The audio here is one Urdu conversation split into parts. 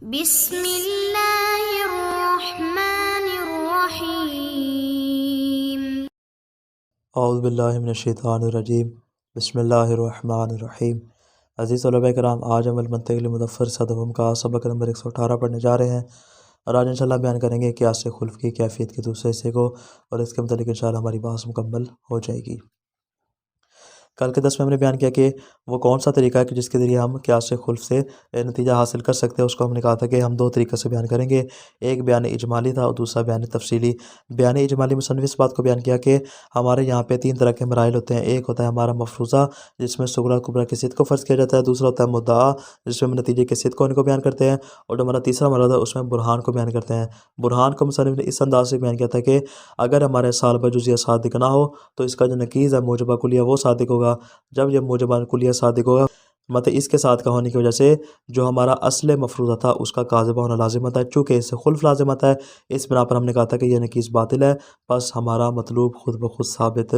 بسم اللہ الرحمن الرحیم۔ اعوذ باللہ من الشیطان الرجیم، بسم اللہ الرحمن الرحیم۔ عزیز طلباء کرام، آج ہم المنطق المدفر صدفم کا سبق نمبر 118 پڑھنے جا رہے ہیں، اور آج انشاءاللہ بیان کریں گے قیاس خلف کی کیفیت کے دوسرے حصے کو، اور اس کے متعلق انشاءاللہ ہماری بحث مکمل ہو جائے گی۔ کل کے درس میں ہم نے بیان کیا کہ وہ کون سا طریقہ ہے کہ جس کے ذریعے ہم قیاس خلف سے نتیجہ حاصل کر سکتے ہیں۔ اس کو ہم نے کہا تھا کہ ہم دو طریقے سے بیان کریں گے، ایک بیان اجمالی تھا اور دوسرا بیان تفصیلی۔ بیان اجمالی مصنف اس بات کو بیان کیا کہ ہمارے یہاں پہ تین طرح کے مراحل ہوتے ہیں، ایک ہوتا ہے ہمارا مفروضہ جس میں صغریٰ کبریٰ کی صدق کو فرض کیا جاتا ہے، دوسرا ہوتا ہے مدعا جس میں ہم نتیجے کے صدق کو ان کو بیان کرتے ہیں، اور جو ہمارا تیسرا مرحلہ ہے اس میں برہان کو بیان کرتے ہیں۔ برہان کو مصنف نے اس انداز سے بیان کیا تھا کہ اگر ہمارے سالبہ جزیہ صادق نہ ہو تو اس کا جو نقیض ہے موجبہ کلیہ وہ صادق ہوگا۔ جب یہ موجبہ کلیہ صادق ہوگا مطلب اس کے ساتھ کا ہونے کی وجہ سے جو ہمارا اصل مفروضہ تھا اس کا کاذبہ ہونا لازم آتا ہے، چونکہ اس سے خلف لازم آتا ہے۔ اس بنا پر ہم نے کہا تھا کہ یہ نقیض باطل ہے، بس ہمارا مطلوب خود بخود ثابت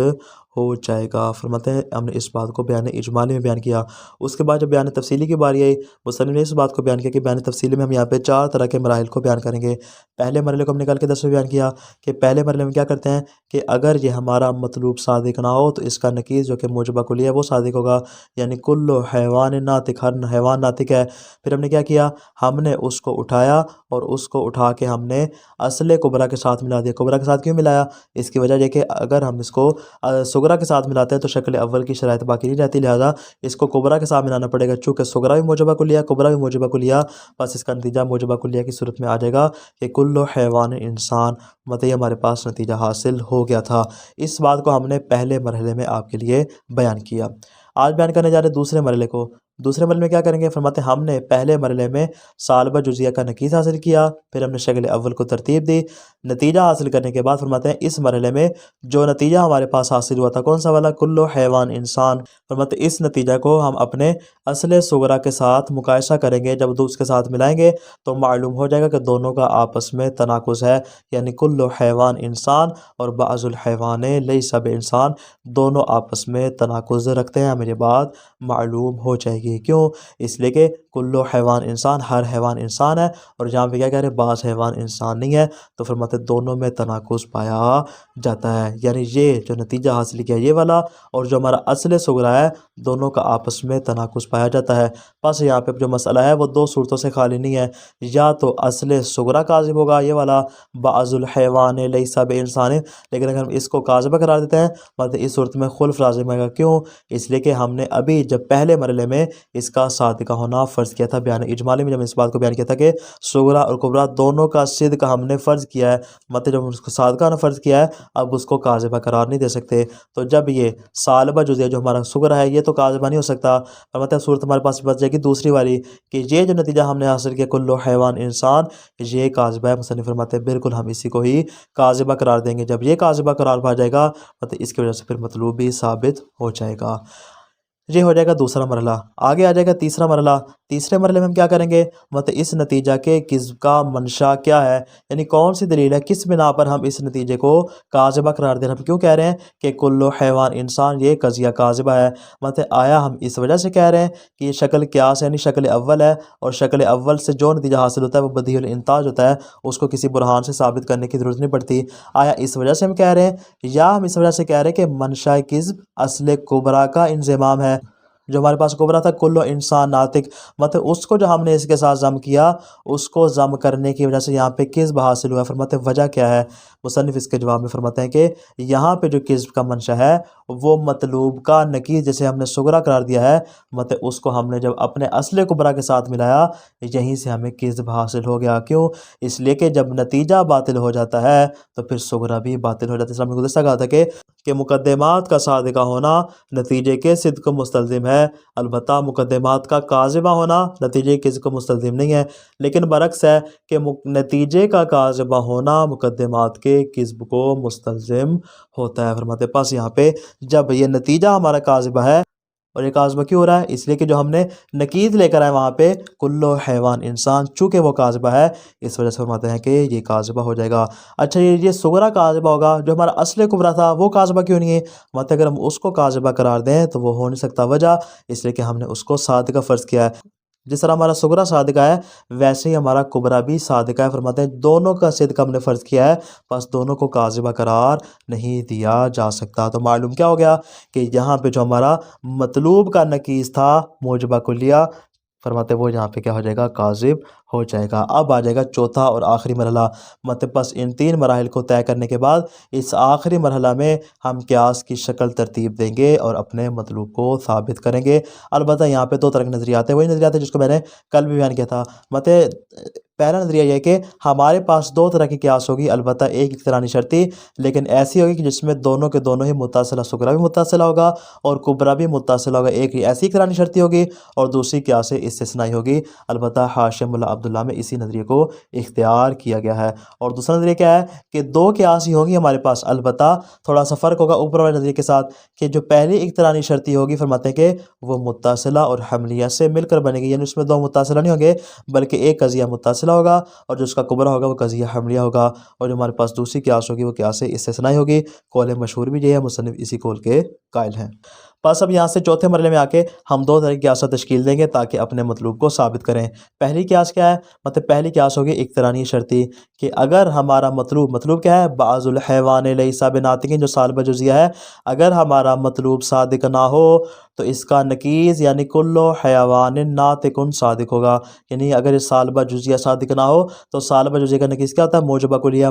ہو جائے گا۔ فرماتے ہیں ہم نے اس بات کو بیان اجمالی میں بیان کیا۔ اس کے بعد جب بیان تفصیلی کی باری آئی، مصنف نے اس بات کو بیان کیا کہ بیان تفصیلی میں ہم یہاں پہ چار طرح کے مراحل کو بیان کریں گے۔ پہلے مرحلے کو ہم نے کل کے درس میں بیان کیا کہ پہلے مرحلے میں کیا کرتے ہیں کہ اگر یہ ہمارا مطلوب صادق نہ ہو تو اس کا نقیض جو کہ موجبہ کلیہ ہے وہ صادق ہوگا، یعنی کل حیوان ناطق، ہر حیوان ناطق ہے۔ پھر ہم نے کیا کیا، ہم نے اس کو اٹھایا اور اس کو اٹھا کے ہم نے اصل کبریٰ کے ساتھ ملا دیا۔ کبریٰ کے ساتھ کیوں ملایا؟ اس کی وجہ یہ کہ اگر ہم اس کو صغریٰ کے ساتھ ملاتے ہیں تو شکل اول کی شرائط باقی نہیں رہتی، لہذا اس کو کبریٰ کے ساتھ ملانا پڑے گا، چونکہ صغریٰ بھی موجبہ کلیہ، کبریٰ بھی موجبہ کلیہ، بس اس کا نتیجہ موجبہ کلیہ کی صورت میں آ جائے گا کہ کل حیوان انسان، مطلب ہمارے پاس نتیجہ حاصل ہو گیا تھا۔ اس بات کو ہم نے پہلے مرحلے میں آپ کے لیے بیان کیا۔ آج بیان کرنے جا رہے دوسرے مرحلے کو۔ دوسرے مرحلے میں کیا کریں گے؟ فرماتے ہیں ہم نے پہلے مرحلے میں سالبہ جزیہ کا نقیض حاصل کیا، پھر ہم نے شکل اول کو ترتیب دی، نتیجہ حاصل کرنے کے بعد فرماتے ہیں اس مرحلے میں جو نتیجہ ہمارے پاس حاصل ہوا تھا کون سا والا؟ کل حیوان انسان۔ فرماتے ہیں اس نتیجہ کو ہم اپنے اصل صغریٰ کے ساتھ مقایسہ کریں گے، جب دو اس کے ساتھ ملائیں گے تو معلوم ہو جائے گا کہ دونوں کا آپس میں تناقض ہے، یعنی کل حیوان انسان اور بعض الحیوان لیس بانسان دونوں آپس میں تناقض رکھتے ہیں۔ ہمیں یہ بات معلوم ہو جائے گی، کیوں؟ اس لیے کہ کل حیوان انسان، ہر حیوان انسان ہے، اور جہاں پہ کیا کہہ رہے ہیں بعض حیوان انسان نہیں ہے، تو فرماتے ہیں دونوں میں تناقض پایا جاتا ہے، یعنی یہ جو نتیجہ حاصل کیا یہ والا اور جو ہمارا اصل صغریٰ ہے دونوں کا آپس میں تناقض پایا جاتا ہے۔ بس یہاں پہ جو مسئلہ ہے وہ دو صورتوں سے خالی نہیں ہے، یا تو اصل صغریٰ کاذب ہوگا یہ والا بعض الحیوان لیس بانسان، لیکن اگر ہم اس کو کاذبہ قرار دیتے ہیں مطلب اس صورت میں خلف لازم آئے گا، کیوں؟ اس لیے کہ ہم نے ابھی جب پہلے مرحلے میں اس کا صادقہ ہونا فرض کیا تھا، بیان اجمالی میں جب اس بات کو بیان کیا تھا کہ صغریٰ اور کبریٰ دونوں کا صدق ہم نے فرض کیا ہے، مطلب جب اس کو صادقہ ہونا فرض کیا ہے اب اس کو کاذبہ قرار نہیں دے سکتے، تو جب یہ سالبہ جزیہ جو ہمارا صغریٰ ہے یہ تو کاذبہ نہیں ہو سکتا، مطلب صورت ہمارے پاس بچ جائے گی دوسری والی کہ یہ جو نتیجہ ہم نے حاصل کیا کل حیوان انسان یہ کاذبہ ہے۔ مصنف فرماتے ہیں بالکل ہم اسی کو ہی کاذبہ قرار دیں گے، جب یہ کاذبہ قرار پا جائے گا مطلب اس کی وجہ سے پھر مطلوب بھی ثابت ہو جائے گا۔ یہ ہو جائے گا دوسرا مرحلہ۔ آگے آ جائے گا تیسرا مرحلہ۔ تیسرے مرحلے میں ہم کیا کریں گے؟ مطلب اس نتیجہ کے کذب کا منشا کیا ہے، یعنی کون سی دلیل ہے، کس بنا پر ہم اس نتیجے کو کاذبہ قرار دے رہے ہیں۔ ہم کیوں کہہ رہے ہیں کہ کل حیوان انسان یہ قضیہ کاذبہ ہے؟ مطلب آیا ہم اس وجہ سے کہہ رہے ہیں کہ یہ شکل قیاس یعنی شکل اول ہے، اور شکل اول سے جو نتیجہ حاصل ہوتا ہے وہ بدیہی الانتاج ہوتا ہے، اس کو کسی برہان سے ثابت کرنے کی ضرورت نہیں پڑتی؟ آیا اس وجہ سے ہم کہہ رہے ہیں، یا ہم اس وجہ سے کہہ رہے ہیں کہ منشا کذب اصل کبریٰ کا انضمام ہے؟ جو ہمارے پاس کبریٰ تھا کل انسان ناطق، مطلب اس کو جو ہم نے اس کے ساتھ ضم کیا اس کو ضم کرنے کی وجہ سے یہاں پہ کذب حاصل ہوا ہے۔ فرماتے ہیں وجہ کیا ہے؟ مصنف اس کے جواب میں فرماتے ہیں کہ یہاں پہ جو کذب کا منشا ہے وہ مطلوب کا نقیض جیسے ہم نے صغریٰ قرار دیا ہے، مطلب اس کو ہم نے جب اپنے اصل کبریٰ کے ساتھ ملایا یہیں سے ہمیں کذب حاصل ہو گیا، کیوں؟ اس لیے کہ جب نتیجہ باطل ہو جاتا ہے تو پھر صغریٰ بھی باطل ہو جاتا ہے۔ اس لیے ہم نے گزشتہ کہا تھا کہ مقدمات کا صادقہ ہونا نتیجے کے صدق کو مستلزم ہے، البتہ مقدمات کا کاذبہ ہونا نتیجے کے صدق کو مستلزم نہیں ہے، لیکن برعکس ہے کہ نتیجے کا کاذبہ ہونا مقدمات کے کذب کو مستلزم ہوتا ہے۔ فرماتے پاس یہاں پہ جب یہ نتیجہ ہمارا کاذبہ ہے، اور یہ کاذبہ کیوں ہو رہا ہے؟ اس لیے کہ جو ہم نے نقیض لے کر آئے وہاں پہ کل حیوان انسان چونکہ وہ کاذبہ ہے، اس وجہ سے فرماتے ہیں کہ یہ کاذبہ ہو جائے گا۔ اچھا یہ صغریٰ کاذبہ ہوگا، جو ہمارا اصل کبریٰ تھا وہ کاذبہ کیوں نہیں ہے؟ مطلب اگر ہم اس کو کاذبہ قرار دیں تو وہ ہو نہیں سکتا، وجہ اس لیے کہ ہم نے اس کو صادقہ فرض کیا ہے۔ جس طرح ہمارا صغرا صادقہ ہے ویسے ہی ہمارا کبرا بھی صادقہ ہے. فرماتے ہیں دونوں کا صدق ہم نے فرض کیا ہے، بس دونوں کو کاذبہ قرار نہیں دیا جا سکتا. تو معلوم کیا ہو گیا کہ یہاں پہ جو ہمارا مطلوب کا نقیص تھا موجبہ کلیہ، فرماتے وہ یہاں پہ کیا ہو جائے گا، کاذب ہو جائے گا. اب آ جائے گا چوتھا اور آخری مرحلہ. مطلب بس ان 3 مراحل کو طے کرنے کے بعد اس آخری مرحلہ میں ہم قیاس کی شکل ترتیب دیں گے اور اپنے مطلوب کو ثابت کریں گے. البتہ یہاں پہ 2 طرح کے نظریات ہیں، وہی نظریات ہیں جس کو میں نے کل بھی بیان کیا تھا. مطلب پہلا نظریہ یہ ہے کہ ہمارے پاس 2 طرح کی قیاس ہوگی، البتہ ایک اقترانی شرطی، لیکن ایسی ہوگی کہ جس میں دونوں کے دونوں ہی متصلہ، صغرا بھی متصلہ ہوگا اور کبرا بھی متصلہ ہوگا. ایک ایسی اقترانی شرطی ہوگی اور دوسری قیاس استثنائی ہوگی. البتہ حاشیہ ملا عبداللہ میں اسی نظریے کو اختیار کیا گیا ہے. اور دوسرا نظریہ کیا ہے کہ 2 قیاس ہی ہوں گی ہمارے پاس، البتہ تھوڑا سا فرق ہوگا اوپر والے نظریے کے ساتھ کہ جو پہلی اقترانی شرطی ہوگی فرماتے ہیں کہ وہ متصلہ اور حملیہ سے مل کر بنے گی، یعنی اس میں 2 متصلہ نہیں ہوں گے بلکہ ایک قضیہ متصلہ ہوگا اور جو اس کا کبرا ہوگا وہ قضیہ حملیہ ہوگا. اور جو ہمارے پاس دوسری قیاس ہوگی وہ قیاس استثنائی ہوگی. قول مشہور بھی یہ ہے، مصنف اسی قول کے قائل ہیں. بس اب یہاں سے چوتھے مرحلے میں آ کے ہم 2 طرح کی قیاسات تشکیل دیں گے تاکہ اپنے مطلوب کو ثابت کریں. پہلی قیاس کیا ہے؟ مطلب پہلی قیاس ہوگی اقترانی شرطی کہ اگر ہمارا مطلوب کیا ہے، بعض الحیوان لیس بناطق، جو سالبہ جزیہ ہے، اگر ہمارا مطلوب صادق نہ ہو تو اس کا نقیض یعنی کل حیوان ناطق صادق ہوگا. یعنی اگر اس سالبہ جزیہ صادق نہ ہو تو سالبہ جزیہ کا نقیض کیا ہوتا ہے، موجبہ کلیہ.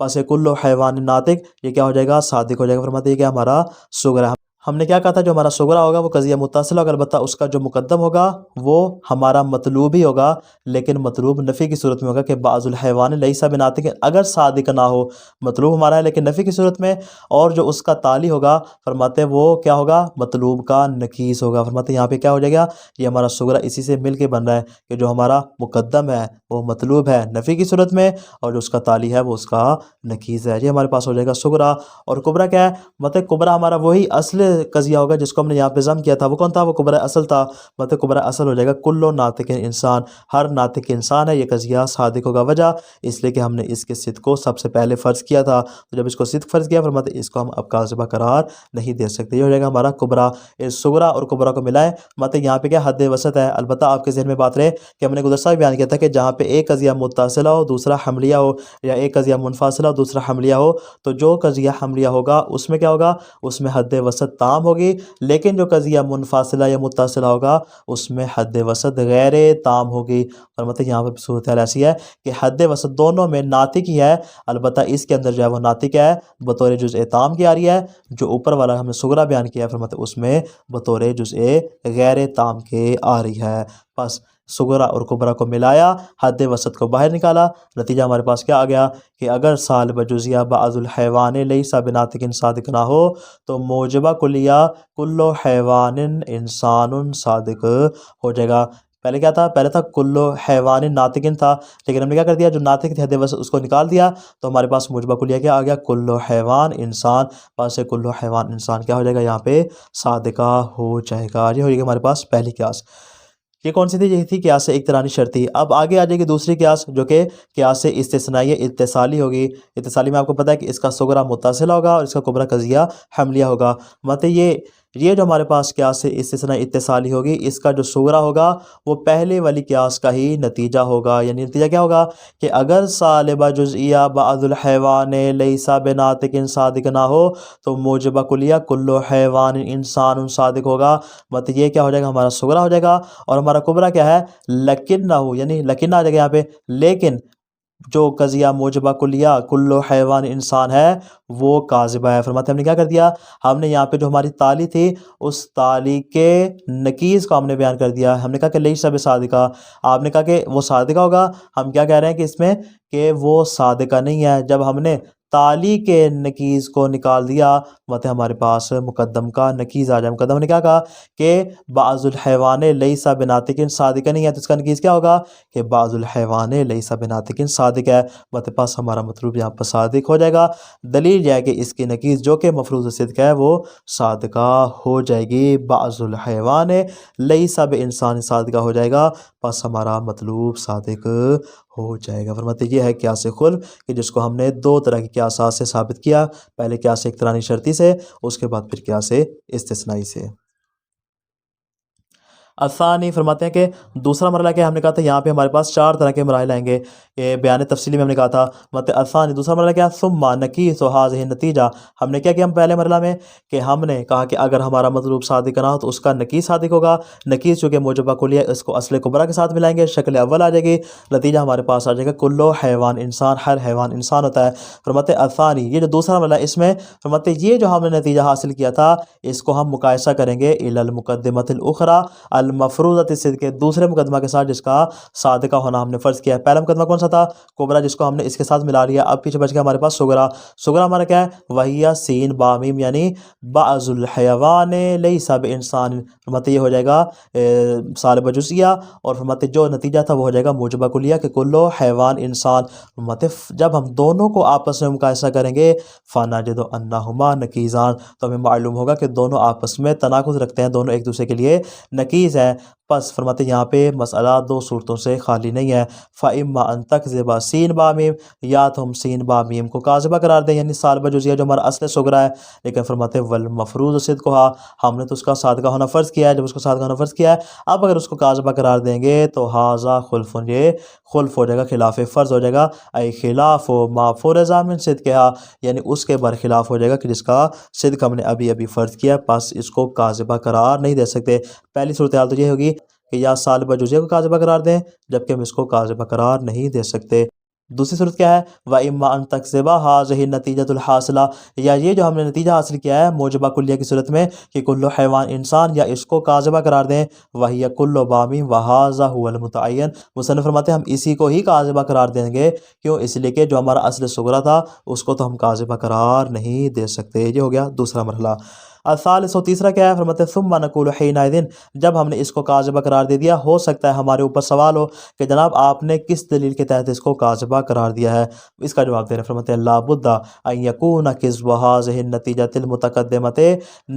پس کل حیوان ناطق یہ کیا ہو جائے گا، صادق ہو جائے گا. فرماتے ہیں کہ ہمارا صغرا، ہم نے کیا کہا تھا، جو ہمارا صغرا ہوگا وہ قضیہ متصل ہوگا، البتہ اس کا جو مقدم ہوگا وہ ہمارا مطلوب ہی ہوگا، لیکن مطلوب نفی کی صورت میں ہوگا کہ بعض الحیوان لیس بناطق، اگر صادق نہ ہو مطلوب ہمارا ہے لیکن نفی کی صورت میں، اور جو اس کا تالی ہوگا فرماتے ہیں وہ کیا ہوگا، مطلوب کا نقیص ہوگا. فرماتے ہیں یہاں پہ کیا ہو جائے گا، یہ ہمارا صغرا اسی سے مل کے بن رہا ہے کہ جو ہمارا مقدم ہے وہ مطلوب ہے نفی کی صورت میں اور جو اس کا تالی ہے وہ اس کا نقیص ہے. یہ ہمارے پاس ہو جائے گا صغرا. اور کبرا کیا ہے، مطلب کبرا ہمارا وہی اصل قضیہ ہوگا جس کو ہم نے یہاں پہ ضم کیا تھا. وہ کون تھا، وہ کبرا اصل تھا. مطلب کبرا اصل ہو جائے گا کل ناطق انسان، ہر ناطق انسان ہے یہ قضیہ صادق ہوگا. وجہ اس لیے کہ ہم نے اس کے صدق کو سب سے پہلے فرض کیا تھا، تو جب اس کو صدق فرض کیا فرماتے اس کو ہم اب کاذبہ قرار نہیں دے سکتے. یہ ہو جائے گا ہمارا کبرا. اس صغرا اور کبرا کو ملائیں، مطلب یہاں پہ کیا حد وسط ہے. البتہ آپ کے ذہن میں بات رہے کہ ہم نے گزشتہ بھی بیان کیا تھا کہ جہاں پہ ایک قضیہ متصلہ ہو دوسرا حملیہ ہو، یا ایک قضیہ منفصلہ ہو دوسرا حملیہ ہو، تو جو قضیہ حملیہ ہوگا اس میں کیا ہوگا، اس میں حد وسط تام ہوگی، لیکن جو قضیہ منفصلہ یا متصلہ ہوگا اس میں حد وسط غیر تام ہوگی. اور مطلب یہاں پر صورتحال ایسی ہے کہ حد وسط دونوں میں ناطق ہی ہے، البتہ اس کے اندر جو ہے وہ ناطق ہے بطور جزء تام کی آ رہی ہے، جو اوپر والا ہم نے صغرا بیان کیا ہے فرماتے اس میں بطور جزء غیر تام کے آ رہی ہے. بس صغرا اور کبرا کو ملایا، حد وسط کو باہر نکالا، نتیجہ ہمارے پاس کیا آ گیا کہ اگر سالبہ جزیہ بعض الحیوان لیس بناطق صادق نہ ہو تو موجبہ کلیہ کل حیوان انسان صادق ہو جائے گا. پہلے کیا تھا، پہلے تھا کل حیوان ناطق تھا، لیکن ہم نے کیا کر دیا، جو ناطق تھے حد وسط اس کو نکال دیا، تو ہمارے پاس موجبہ کلیہ کیا آ گیا، کل حیوان انسان. پاس کل حیوان انسان کیا ہو جائے گا، یہاں پہ صادقہ ہو جائے گا. یہ ہو جائے گا ہمارے پاس پہلی قیاس. یہ کون سی تھی، یہی تھی قیاس اقترانی شرطی. اب آگے آ جائے گی دوسری قیاس جو کہ قیاس استثنائی اتصالی ہوگی. اتصالی میں آپ کو پتہ ہے کہ اس کا صغرا متصل ہوگا اور اس کا کبرا قضیہ حملیہ ہوگا. مطلب یہ جو ہمارے پاس قیاس استثنائی اتصالی ہوگی اس کا جو صغرا ہوگا وہ پہلے والی قیاس کا ہی نتیجہ ہوگا. یعنی نتیجہ کیا ہوگا کہ اگر سالبہ جزئیہ بعض الحیوان لیس بناطق صادق نہ ہو تو موجبہ کلیہ کل حیوان انسان صادق ہوگا. مطلب یہ کیا ہو جائے گا، ہمارا صغرا ہو جائے گا. اور ہمارا کبرا کیا ہے، لیکن نہ ہو، یعنی لیکن آ جائے گا یہاں پہ، لیکن جو قضیہ موجبہ کلیہ کل حیوان انسان ہے وہ کاذبہ ہے. فرماتے ہم نے کیا کر دیا، ہم نے یہاں پہ جو ہماری تالی تھی اس تالی کے نقیض کو ہم نے بیان کر دیا. ہم نے کہا کہ لیس بصادقہ، آپ نے کہا کہ وہ صادقہ ہوگا. ہم کیا کہہ رہے ہیں کہ اس میں کہ وہ صادقہ نہیں ہے. جب ہم نے تالی کے نقیض کو نکال دیا مطلب ہمارے پاس مقدم کا نقیض آ جائے. مقدم نے کیا کہا کہ بعض الحیوان لیس بناطق صادق نہیں ہے، تو اس کا نقیض کیا ہوگا کہ بعض الحیوان لیس بناطق صادق ہے. مطلب پاس ہمارا مطلوب یہاں پر صادق ہو جائے گا. دلیل یہ ہے کہ اس کی نقیض جو کہ مفروض صدق ہے وہ صادقہ ہو جائے گی. بعض الحیوان لیس بانسان صادقہ ہو جائے گا، پس ہمارا مطلوب صادق ہو جائے گا. فرماتے یہ ہے قیاس خلف کہ جس کو ہم نے 2 طرح کی قیاسات سے ثابت کیا، پہلے قیاس اقترانی شرطی سے، اس کے بعد پھر قیاس استثنائی سے. الثانی فرماتے ہیں کہ دوسرا مرحلہ کیا ہے؟ ہم نے کہا تھا یہاں پہ ہمارے پاس 4 طرح کے مراحل آئیں گے، یہ بیان تفصیلی میں ہم نے کہا تھا۔ مت الثانی دوسرا مرحلہ کیا ہے؟ ثم نقیس هذه النتیجہ، ہم نے کیا کیا ہم پہلے مرحلہ میں کہ ہم نے کہا کہ اگر ہمارا مطلوب صادق نہ ہو تو اس کا نقیس صادق ہوگا۔ نقیس چونکہ موجبہ کلیہ، اس کو اصل کبرا کے ساتھ ملائیں گے، شکل اول آ جائے گی، نتیجہ ہمارے پاس آ جائے گا کلو حیوان انسان، ہر حیوان انسان ہوتا ہے۔ فرماتے الثانی، یہ جو دوسرا مرحلہ اس میں فرماتے یہ جو ہم نے نتیجہ حاصل کیا تھا اس کو ہم مقایسہ کریں گے الی المقدمۃ الاخری المفروضۃ الصدق، دوسرے مقدمہ کے ساتھ جس کا صادقہ ہونا ہم نے فرض کیا ہے۔ پہلا مقدمہ کون سا تھا؟ کبرا، جس کو ہم نے اس کے ساتھ ملا لیا۔ اب پیچھے بچ گیا ہمارے پاس صغرا۔ صغرا ہمارا کیا ہے؟ وہی سین با میم، یعنی بعض الحیوان لیس بانسان، فرماتے یہ ہو جائے گا سالب جزئیہ، اور فرماتے جو نتیجہ تھا وہ ہو جائے گا موجبہ کلیہ کہ کلو حیوان انسان۔ فرماتے جب ہم دونوں کو آپس میں مقایسہ کریں گے فنجد انہما نقیضان، تو ہمیں معلوم ہوگا کہ دونوں آپس میں تناقض رکھتے ہیں، دونوں ایک دوسرے کے لیے نقیض ہیں۔ پس فرماتے یہاں پہ مسئلہ 2 صورتوں سے خالی نہیں ہے۔ فَإِمَّا أَن تَكْذِبَ سین با میم، یا تو ہم سین با میم کو کاذبہ قرار دیں، یعنی سالبہ جزیہ جو ہمارا اصل صغرا ہے، لیکن فرماتے والمفروض صدقھا، ہم نے تو اس کا صادقہ ہونا فرض کیا ہے، جب اس کو صادقہ ہونا فرض کیا ہے اب اگر اس کو کاذبہ قرار دیں گے تو ھذا خلف، یہ خلف ہو جائے گا، خلاف فرض ہو جائے گا، ای خلاف ما فرض من صدقھا، یعنی اس کے برخلاف ہو جائے گا کہ جس کا صدق ہم نے ابھی ابھی فرض کیا، پس اس کو کاذبہ قرار نہیں دے سکتے۔ پہلی صورتحال تو یہ ہوگی کہ یا سالبہ جزیہ کو کاذبہ قرار دیں، جبکہ ہم اس کو کاذبہ قرار نہیں دے سکتے۔ دوسری صورت کیا ہے؟ وَإِمَّا أَن تَكْذِبَ هَذِهِ النَّتِيجَةُ الْحَاصِلَةُ، یا یہ جو ہم نے نتیجہ حاصل کیا ہے موجبہ کلیہ کی صورت میں کہ کلو حیوان انسان، یا اس کو کاذبہ قرار دیں، وَهِيَ كُلُّ بَامٍ وَهَذَا هُوَ الْمُتَعَيَّن، مصنف فرماتے ہیں ہم اسی کو ہی کاذبہ قرار دیں گے، کیوں؟ اس لیے کہ جو ہمارا اصل صغرا تھا اس کو تو ہم کاذبہ قرار نہیں دے سکتے۔ یہ ہو گیا دوسرا مرحلہ۔ الثالث، و تیسرا کیا ہے؟ فرماتے ثم نقول حینئذ، جب ہم نے اس کو کاذبہ قرار دے دیا، ہو سکتا ہے ہمارے اوپر سوال ہو کہ جناب آپ نے کس دلیل کے تحت اس کو کاذبہ قرار دیا ہے؟ اس کا جواب دے رہے ہیں، فرماتے ہیں لا بد ان یکون کذب هذه النتیجۃ المتقدمۃ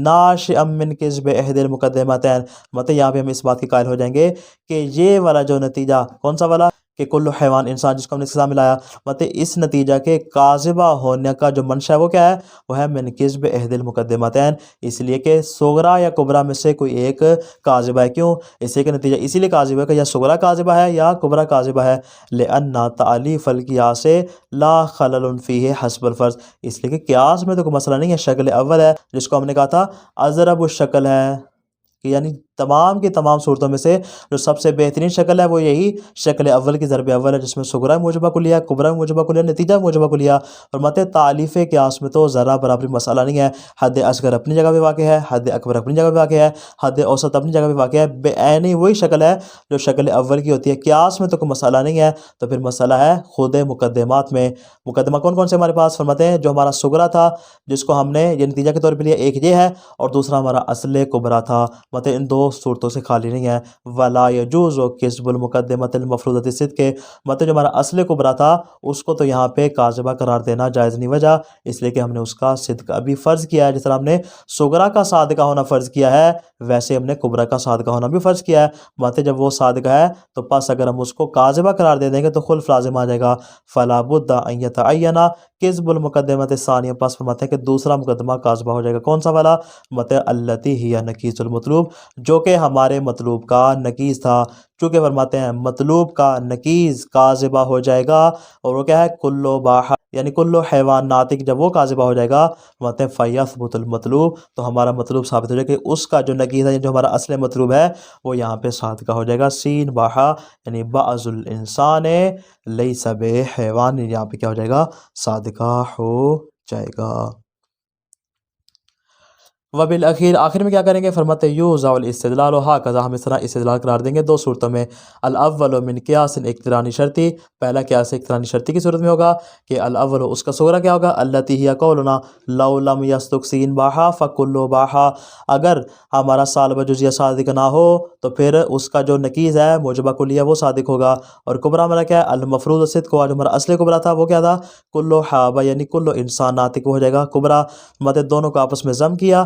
ناشئا من کذب احد المقدمتین، مطلب یہاں پہ ہم اس بات کے قائل ہو جائیں گے کہ یہ والا جو نتیجہ کون سا والا کہ کل حیوان انسان جس کو ہم نے اس کے ساتھ ملایا، مطلب اس نتیجہ کے کاذبہ ہونے کا جو منشا ہے وہ کیا ہے؟ وہ ہے من کذب احد المقدمتین، اس لیے کہ صغرا یا کبرا میں سے کوئی ایک کاذبہ ہے۔ کیوں؟ اس لیے کہ نتیجہ اسی لیے کاذبہ ہے کہ یا صغرا کاذبہ ہے یا کبرا کاذبہ ہے، لأن تعلیف القیاس لا خلل فیہ حسب الفرض، اس لیے کہ قیاس میں تو کوئی مسئلہ نہیں ہے، شکل اول ہے جس کو ہم نے کہا تھا اضرب الشکل ہے، کہ یعنی تمام کی تمام صورتوں میں سے جو سب سے بہترین شکل ہے وہ یہی شکل اول کی ضرب اول ہے، جس میں صغرا موجبہ کلیہ، کبرا موجبہ کلیہ، نتیجہ موجبہ کلیہ۔ فرماتے تعلیف قیاس میں تو ذرا برابری مسئلہ نہیں ہے، حد اصغر اپنی جگہ پہ واقع ہے، حد اکبر اپنی جگہ پہ واقع ہے، حد اوسط اپنی جگہ پہ واقع ہے، بے عینی وہی شکل ہے جو شکل اول کی ہوتی ہے۔ قیاس میں تو کوئی مسئلہ نہیں ہے، تو پھر مسئلہ ہے خود مقدمات میں۔ مقدمہ کون کون سے ہمارے پاس؟ فرماتے ہیں جو ہمارا صغرا تھا جس کو ہم نے یہ نتیجہ کے طور پہ لیا، ایک یہ ہے، اور دوسرا ہمارا اصل کبرا تھا، مطلب ان دو صورتوں سے خالی نہیں ہے۔ ولا یجوز کذب المقدمۃ المفروضۃ الصدق، مطلب جو ہمارا اصل کبرا تھا اس کو تو یہاں پہ کاذبہ قرار دینا جائز نہیں، وجہ اس لیے کہ ہم نے اس کا صدق ابھی فرض کیا ہے، جس طرح ہم نے صغرا کا صادقہ ہونا فرض کیا ہے ویسے ہم نے کبرا کا صادقہ ہونا بھی فرض کیا ہے، مطلب جب وہ صادقہ ہے تو پس اگر ہم اس کو کاذبہ قرار دے دیں گے تو خلف لازم آ جائے گا۔ فلا بد ان یتعین کذب المقدمۃ الثانیہ، پس فرماتے ہیں کہ دوسرا مقدمہ کاذبہ ہو جائے گا، کون سا والا؟ مطلب التی ہی نقیض المطلوب، جو کہ ہمارے مطلوب کا نقیض تھا، چونکہ فرماتے ہیں مطلوب کا نقیض کاذبہ ہو جائے گا، اور وہ کیا ہے؟ کلو باہا، یعنی کلو حیوان ناطق، جب وہ کاذبہ ہو جائے گا فرماتے ہیں فیثبت المطلوب، تو ہمارا مطلوب ثابت ہو جائے گا کہ اس کا جو نقیض ہے جو ہمارا اصل مطلوب ہے وہ یہاں پہ صادقہ ہو جائے گا۔ سین باہا یعنی بعض الانسان لیس بحیوان، یہاں پہ کیا ہو جائے گا؟ صادقہ ہو جائے گا۔ وبالآخر، آخر میں کیا کریں گے؟ فرماتے یوزع الاستدلال ہاکذا، ہم اس طرح استدلال قرار دیں گے دو صورتوں میں۔ الاول من قیاس اقترانی شرطی، پہلا قیاس اقترانی شرطی کی صورت میں ہوگا کہ الاول اس کا صغرا کیا ہوگا؟ التی ہی قولنا لو لم یصدق سین باہا فکل باہا، اگر ہمارا سالبہ جزیہ صادق نہ ہو تو پھر اس کا جو نقیض ہے موجبہ کلیہ وہ صادق ہوگا، اور کبرا ہمارا کیا ہے؟ المفروض الصدق، جو ہمارا اصل کبرا تھا وہ کیا تھا؟ کلو حابہ، یعنی کلو انسان ناطق ہو جائے گا کبرا، مطلب دونوں کو آپس میں ضم کیا